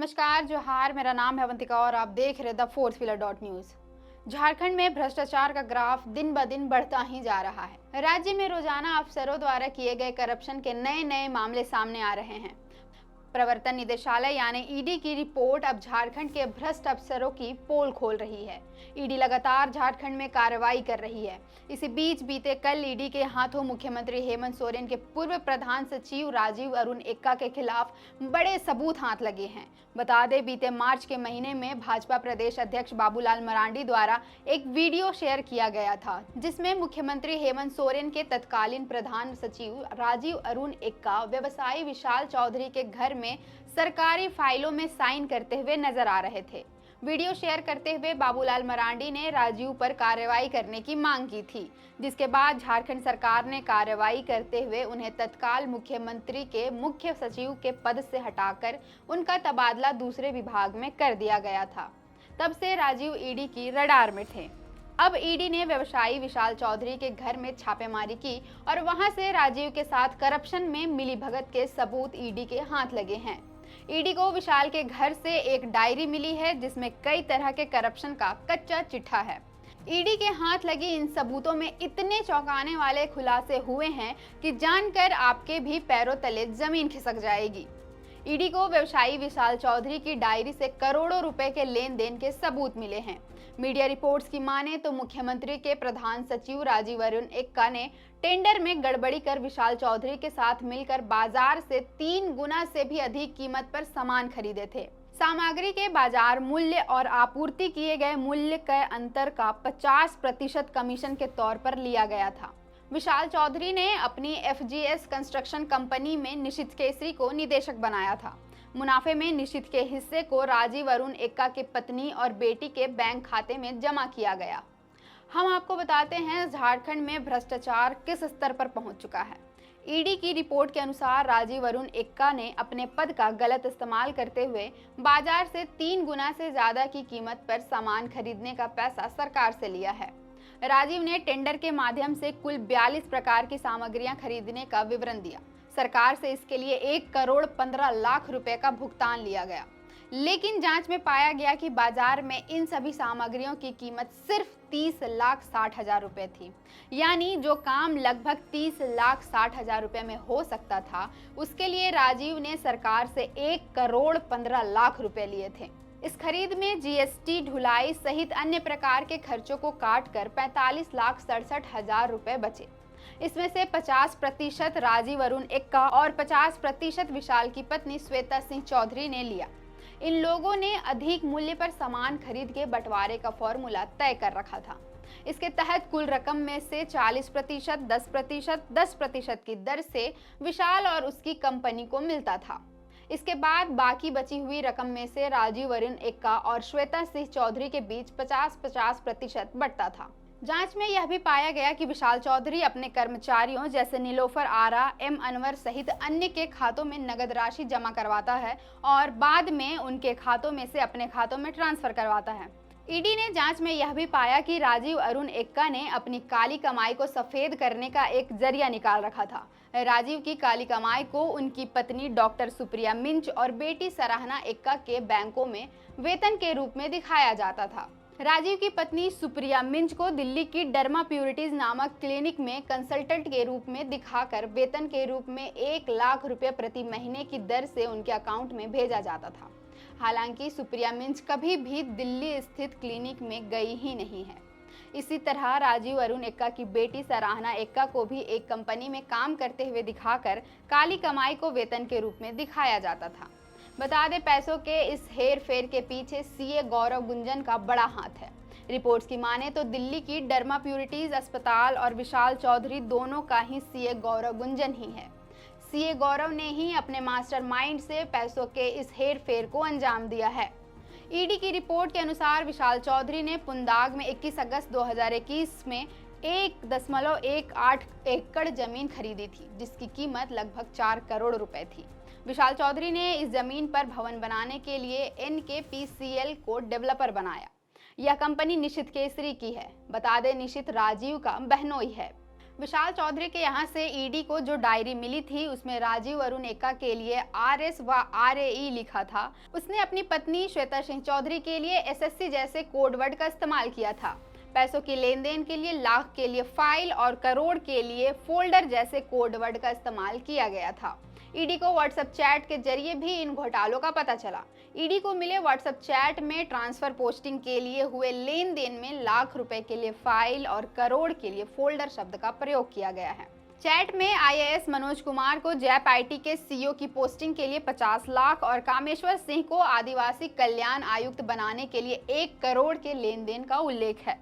नमस्कार, जोहार। मेरा नाम है अवंतिका और आप देख रहे the fourth wheeler dot news. Jharkhand में भ्रष्टाचार का ग्राफ दिन ब दिन बढ़ता ही जा रहा है। राज्य में रोजाना अफसरों द्वारा किए गए करप्शन के नए नए मामले सामने आ रहे हैं। प्रवर्तन निदेशालय यानी ईडी की रिपोर्ट अब झारखंड के भ्रष्ट अफसरों की पोल खोल रही है। ईडी लगातार झारखंड में कार्रवाई कर रही है। इसी बीच बीते कल ईडी के हाथों मुख्यमंत्री हेमंत सोरेन के पूर्व प्रधान सचिव राजीव अरुण एक्का के खिलाफ बड़े सबूत हाथ लगे हैं। बता दें, बीते मार्च के महीने में भाजपा प्रदेश अध्यक्ष बाबूलाल मरांडी द्वारा एक वीडियो शेयर किया गया था, जिसमें मुख्यमंत्री हेमंत सोरेन के तत्कालीन प्रधान सचिव राजीव अरुण एक्का व्यवसायी विशाल चौधरी के घर में सरकारी फाइलों में साइन करते हुए नजर आ रहे थे। वीडियो शेयर करते हुए बाबूलाल मरांडी ने राजीव पर कार्रवाई करने की मांग की थी, जिसके बाद झारखंड सरकार ने कार्रवाई करते हुए उन्हें तत्काल मुख्यमंत्री के मुख्य सचिव के पद से हटाकर उनका तबादला दूसरे विभाग में कर दिया गया था। तब से राजीव ईडी की रडार में थे। अब ईडी ने व्यवसायी विशाल चौधरी के घर में छापेमारी की और वहां से राजीव के साथ करप्शन में मिलीभगत के सबूत ईडी के हाथ लगे हैं। ईडी को विशाल के घर से एक डायरी मिली है, जिसमें कई तरह के करप्शन का कच्चा चिट्ठा है। ईडी के हाथ लगी इन सबूतों में इतने चौंकाने वाले खुलासे हुए हैं कि जानकर आपके भी पैरों तले जमीन खिसक जाएगी। ईडी को व्यवसायी विशाल चौधरी की डायरी से करोड़ों रुपए के लेन देन के सबूत मिले हैं। मीडिया रिपोर्ट्स की माने तो मुख्यमंत्री के प्रधान सचिव राजीव अरुण एक्का ने टेंडर में गड़बड़ी कर विशाल चौधरी के साथ मिलकर बाजार से 3 गुना से भी अधिक कीमत पर सामान खरीदे थे। सामग्री के बाजार मूल्य और आपूर्ति किए गए मूल्य के अंतर का 50% कमीशन के तौर पर लिया गया था। विशाल चौधरी ने अपनी FGS कंस्ट्रक्शन कंपनी में निशित केसरी को निदेशक बनाया था। मुनाफे में निशित के हिस्से को राजीव अरुण एक्का की पत्नी और बेटी के बैंक खाते में जमा किया गया। हम आपको बताते हैं झारखंड में भ्रष्टाचार किस स्तर पर पहुंच चुका है। ईडी की रिपोर्ट के अनुसार राजीव अरुण एक्का ने अपने पद का गलत इस्तेमाल करते हुए बाजार से 3 गुना से ज्यादा की कीमत पर सामान खरीदने का पैसा सरकार से लिया है। राजीव ने टेंडर के माध्यम से कुल 42 प्रकार की सामग्रियां खरीदने का विवरण दिया। सरकार से इसके लिए 1,15,00,000 रुपए का भुगतान लिया गया, लेकिन जांच में पाया गया कि बाजार में इन सभी सामग्रियों की कीमत सिर्फ 30,60,000 रुपए थी। यानी जो काम लगभग 30,60,000 रुपए में हो सकता था, उसके लिए राजीव ने सरकार से 1,15,00,000 रुपए लिए थे। इस खरीद में GST, ढुलाई सहित अन्य प्रकार के खर्चों को काटकर 45,67,000 रुपए बचे। इसमें से 50% राजीव अरुण एक्का और 50% विशाल की पत्नी श्वेता सिंह चौधरी ने लिया। इन लोगों ने अधिक मूल्य पर सामान खरीद के बंटवारे का फॉर्मूला तय कर रखा था। इसके तहत कुल रकम में से 40%, 10%, 10% की दर से विशाल और उसकी कंपनी को मिलता था। इसके बाद बाकी बची हुई रकम में से राजीव अरुण एक्का और श्वेता सिंह चौधरी के बीच 50-50% बंटता था। जांच में यह भी पाया गया कि विशाल चौधरी अपने कर्मचारियों जैसे नीलोफर आरा, M अनवर सहित अन्य के खातों में नगद राशि जमा करवाता है और बाद में उनके खातों में से अपने खातों में ट्रांसफर करवाता है। ईडी ने जांच में यह भी पाया कि राजीव अरुण एक्का ने अपनी काली कमाई को सफेद करने का एक जरिया निकाल रखा था। राजीव की काली कमाई को उनकी पत्नी डॉक्टर सुप्रिया मिंज और बेटी सराहना एक्का के बैंकों में वेतन के रूप में दिखाया जाता था। राजीव की पत्नी सुप्रिया मिंज को दिल्ली की डर्मा प्यूरिटीज नामक क्लिनिक में कंसल्टेंट के रूप में दिखाकर वेतन के रूप में 1 लाख रुपए प्रति महीने की दर से उनके अकाउंट में भेजा जाता था। हालांकि सुप्रिया मिंज कभी भी दिल्ली स्थित क्लिनिक में गई ही नहीं है। इसी तरह राजीव अरुण एक्का की बेटी सराहना एक्का को भी एक कंपनी में काम करते हुए दिखाकर काली कमाई को वेतन के रूप में दिखाया जाता था। बता दें, पैसों के इस हेर फेर के पीछे CA गौरव गुंजन का बड़ा हाथ है। रिपोर्ट्स की माने तो दिल्ली की डर्मा प्यूरिटीज अस्पताल और विशाल चौधरी दोनों का ही CA गौरव गुंजन ही है। CA गौरव ने ही अपने मास्टरमाइंड से पैसों के इस हेर फेर को अंजाम दिया है। ईडी की रिपोर्ट के अनुसार विशाल चौधरी ने पुंदाग में 21 अगस्त 2021 में 1.18 एकड़ जमीन खरीदी थी, जिसकी कीमत लगभग 4 करोड़ रुपए थी। विशाल चौधरी ने इस जमीन पर भवन बनाने के लिए NKPCL को डेवलपर बनाया। यह कंपनी निशित केसरी की है। बता दें, निशित राजीव का बहनोई है। विशाल चौधरी के यहाँ से ईडी को जो डायरी मिली थी उसमें राजीव अरुण एक्का के लिए RS व RAE लिखा था। उसने अपनी पत्नी श्वेता सिंह चौधरी के लिए SSC जैसे कोडवर्ड का इस्तेमाल किया था। पैसों की लेन देन के लिए लाख के लिए फाइल और करोड़ के लिए फोल्डर जैसे कोडवर्ड का इस्तेमाल किया गया था। ईडी को व्हाट्सएप चैट के जरिए भी इन घोटालों का पता चला। ईडी को मिले व्हाट्सएप चैट में ट्रांसफर पोस्टिंग के लिए हुए लेन देन में लाख रुपए के लिए फाइल और करोड़ के लिए फोल्डर शब्द का प्रयोग किया गया है। चैट में IAS मनोज कुमार को जैप IT के CEO की पोस्टिंग के लिए 50 लाख और कामेश्वर सिंह को आदिवासी कल्याण आयुक्त बनाने के लिए 1 करोड़ के लेन देन का उल्लेख है।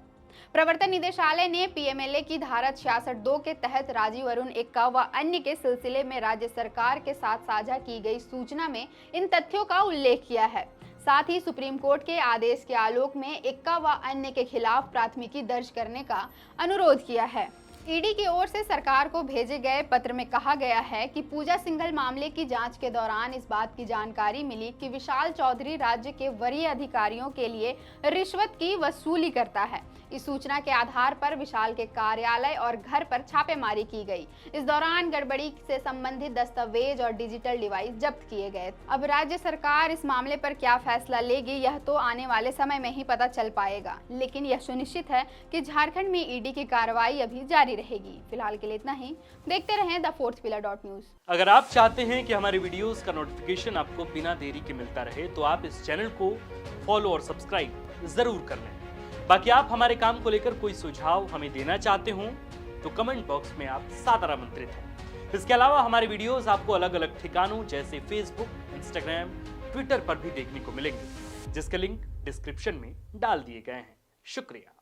प्रवर्तन निदेशालय ने PMLA की धारा 66(2) के तहत राजीव अरुण एक्का व अन्य के सिलसिले में राज्य सरकार के साथ साझा की गई सूचना में इन तथ्यों का उल्लेख किया है। साथ ही सुप्रीम कोर्ट के आदेश के आलोक में एक्का व अन्य के खिलाफ प्राथमिकी दर्ज करने का अनुरोध किया है। ईडी की ओर से सरकार को भेजे गए पत्र में कहा गया है कि पूजा सिंघल मामले की जांच के दौरान इस बात की जानकारी मिली कि विशाल चौधरी राज्य के वरीय अधिकारियों के लिए रिश्वत की वसूली करता है। इस सूचना के आधार पर विशाल के कार्यालय और घर पर छापेमारी की गई। इस दौरान गड़बड़ी से संबंधित दस्तावेज और डिजिटल डिवाइस जब्त किए गए। अब राज्य सरकार इस मामले पर क्या फैसला लेगी यह तो आने वाले समय में ही पता चल पाएगा, लेकिन यह सुनिश्चित है कि झारखंड में ईडी की कार्रवाई अभी जारी रहेगी। फिलहाल के लिए इतना ही। देखते रहें द फोर्थ पिलर .न्यूज। अगर आप चाहते हैं कि हमारे वीडियोस का नोटिफिकेशन आपको बिना देरी के मिलता रहे तो आप इस चैनल को फॉलो और सब्सक्राइब जरूर कर लें। बाकी आप हमारे काम को लेकर कोई सुझाव हमें देना चाहते हो तो कमेंट बॉक्स में आप सादर आमंत्रित हैं। इसके अलावा हमारे वीडियोस आपको अलग अलग ठिकानों जैसे फेसबुक, इंस्टाग्राम, ट्विटर पर भी देखने को मिलेंगे, जिसके लिंक डिस्क्रिप्शन में डाल दिए गए हैं। शुक्रिया।